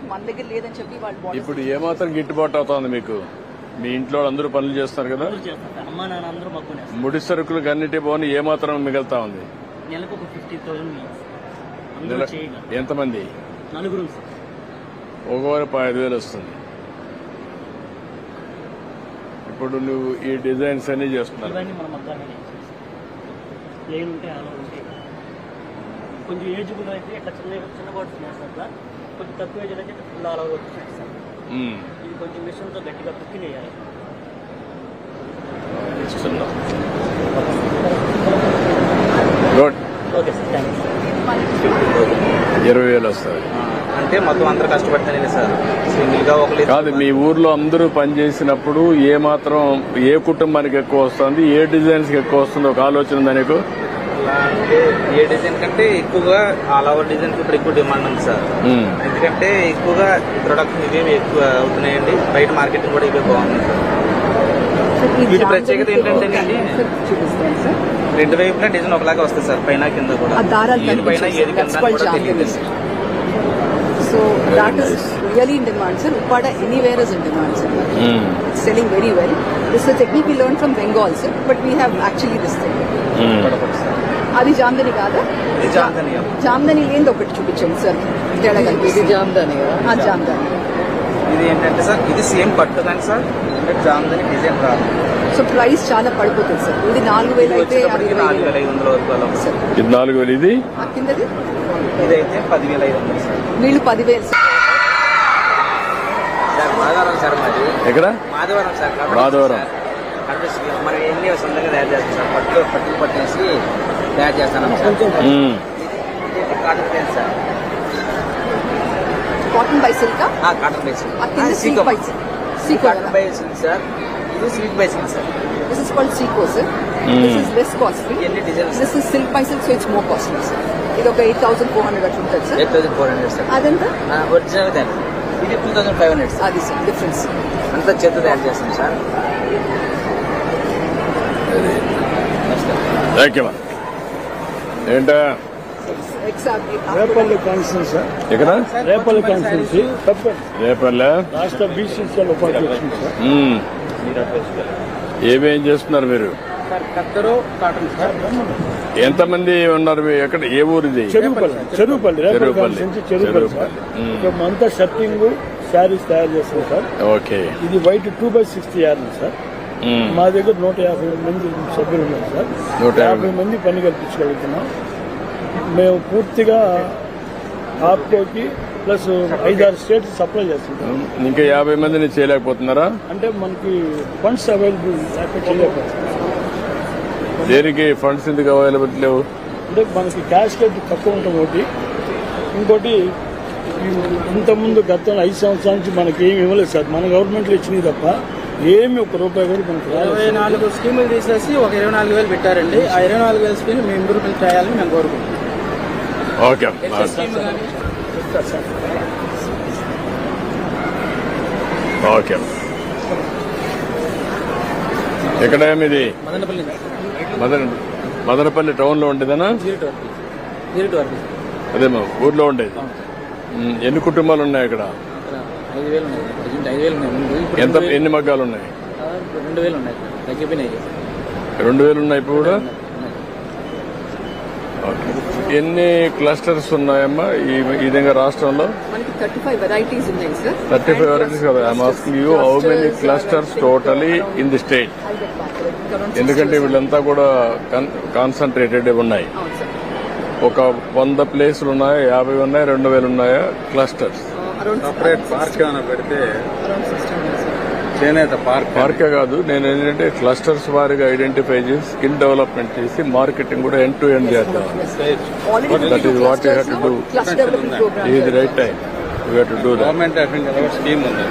Sir, మన దగ్గర లేదని చెప్పి వాళ్ళు. ఇప్పుడు ఏమాత్రం గిట్టుబాటు అవుతుంది మీకు? మీ ఇంట్లో అందరూ పనులు చేస్తారు కదా, అమ్మా నాన్న అందరూ మాకు ముడి సరుకులకు అన్నిటి పోని ఏమాత్రం మిగులుతా ఉంది? నెలకు ఒక 50,000. ఎంతమంది? నలుగురు. ఒకవారు 5,000 వస్తుంది. ఇప్పుడు నువ్వు ఈ డిజైన్స్ అన్ని చేస్తున్నావు. ఇవన్నీ మనం మగ్గానే ప్లేన్ ఉంటే అలా ఉంటే కొంచెం ఏజ్బుల్ అయితే ఇట్లా చిన్న బాటిల్స్ చేస్తారు సార్. కొంచెం తక్కువ ఏజ్ అయితే ఫుల్ ఆల్ ఓవర్ వచ్చేసాయి సార్. ఇది కొంచెం మిషన్తో గట్టిగా కుక్కి వేయాలి. గుడ్. Okay sir, thanks. 20,000 వస్తుంది. అంటే మొత్తం అందరూ కష్టపడతానే సార్. సింగిల్ గా ఒకరు కాదు, మీ ఊర్లో అందరూ పనిచేసినప్పుడు ఏ మాత్రం ఏ కుటుంబానికి ఎక్కువ వస్తుంది, ఏ డిజైన్స్ కి ఎక్కువ వస్తుంది ఒక ఆలోచన ఉందా నీకు? అంటే ఏ డిజైన్ కంటే ఎక్కువగా ఆల్ ఓవర్ డిజైన్ ఇప్పుడు ఎక్కువ డిమాండ్ ఉంది సార్. ఎందుకంటే ఎక్కువగా ప్రొడక్ట్స్ ఇవే ఎక్కువ అవుతున్నాయండి. బయట మార్కెటింగ్ కూడా ఇవే బాగుంది సార్. వీటి ప్రత్యేకత ఏంటంటే రెండు వైపులా డిజైన్ ఒకలాగా వస్తుంది సార్, పైన కింద కూడా. ఏది పైన ఏది కింద కూడా తెలియదు. So that is really in demand, sir. Uppada anywhere is in demand, sir. It's selling very well. This is a technique we learned from Bengal, sir, but we have actually this thing. అది జామ్దని కాదా? జామ్దని ఏంది ఒకటి చూపించండి sir. తేడా కలిపి జామ్దాని. జామ్దాని ఇది ఏంటంటే sir, ఇది సేమ్ పట్టు కానీ సార్, జామ్దాని డిజైన్ రాదు. సో ప్రైస్ చాలా పడిపోతుంది సార్. ఇది 4,000 అయితే 4,500 వరకు అలా సార్. ఇది 4,000. ఇది కిందది ఇదైతే 10,500 సార్. వీళ్ళు 10,000 సార్. మాధవరం సార్ మాది. ఎక్కడ? మాధవరం సార్. మాధవరం మనం ఎన్ని సొంతంగా తయారు చేస్తాం సార్. పట్టులు పట్టేసి తయారు చేస్తాను sir. Cotton plain sir. Cotton by silk. Cotton by silk. Cotton by silk sir. ఇది silk by silk sir. This is called Seco, sir. This is less costly. This is silk by silk, so it's more costly, sir. ఇది ఒక 8,400 అట్లా ఉంటుంది sir. 8,400 sir. అదంతా original దాన్ని. ఇది 2,500 sir. అది sir difference. అంతా చేత తయారు చేస్తాం సార్. ఏంటా? Repalle constituency sir. ఎక్కడ? రేపల్లి కాన్స్టిట్యూన్సీ. రేపల్లె రాష్ట్ర బీసీసీఎల్ ఉపాధ్యక్షుడు సార్. ఏమేం చేస్తున్నారు మీరు? Cotton sir. ఎంతమంది ఉన్నారు? ఎక్కడ? ఏ ఊరు ఇది? చెరువుపల్లి. అంతా షర్టింగ్ శారీస్ తయారు చేస్తాం సార్. ఓకే. ఇది వైట్ 2/60 యార్డ్ సార్. మా దగ్గర 150 మంది సభ్యులు ఉన్నారు సార్. 150 మంది పని కల్పించగలుగుతున్నాం. మేము పూర్తిగా ఆప్కోకి ప్లస్ 5-6 స్టేట్స్ సప్లై చేస్తుంటాం. ఇంకా 50 మందిని చేయలేకపోతున్నారా? అంటే మనకి ఫండ్స్ అవైలబుల్ చేయలేకపోతున్నాం. దేనికి ఫండ్స్ ఎందుకు అవైలబుల్ లేవు? అంటే మనకి క్యాష్ రేట్ తక్కువ ఉంటుంది ఒకటి. ఇంకోటి ఇంతకుముందు గతంలో 5 సంవత్సరాల నుంచి మనకి ఏమి ఇవ్వలేదు సార్. మన గవర్నమెంట్లో ఇచ్చినవి తప్ప ఏమి ఒక రూపాయి కూడా మనకి 24 స్కీములు తీసేసి ఒక 24,000 పెట్టారండి. ఆ 24,000 స్కీమ్ మేము ఇంప్రూవ్మెంట్ చేయాలని మేము కోరుకుంటున్నాం. ఓకే. ఓకే. ఎక్కడ ఇది? మదనపల్లి టౌన్ లో ఉండేదనా? అదే మా ఊర్లో ఉండేది. ఎన్ని కుటుంబాలు ఉన్నాయి అక్కడ? 5,000 ఉన్నాయి. 5,000 ఉన్నాయి. ఎన్ని మగ్గాలు ఉన్నాయి? 2,000 ఉన్నాయి. తగ్గిపోయినాయి. 2,000 ఉన్నాయి ఇప్పుడు కూడా. ఎన్ని క్లస్టర్స్ ఉన్నాయమ్మా ఈ విధంగా రాష్ట్రంలో? మనకి 35 varieties ఉన్నాయి సార్. 35 varieties కదా. I'm asking you how many clusters totally in the state? ఎందుకంటే వీళ్ళంతా కూడా కాన్సన్ట్రేటెడ్ ఉన్నాయి. ఒక 100 ప్లేసులు ఉన్నాయా, 50 ఉన్నాయా, 2,000 ఉన్నాయా క్లస్టర్స్? సపరేట్ పార్క్ ఏమైనా పెడితే చేనేత పార్కే కాదు, నేను ఏంటంటే క్లస్టర్స్ వారిగా ఐడెంటిఫై చేసి స్కిల్ డెవలప్మెంట్ చేసి మార్కెటింగ్ కూడా ఎండ్ టు ఎండ్ చేద్దాం. That is what you have to do. ఇది right time. You have to do that. Government scheme ఉంది.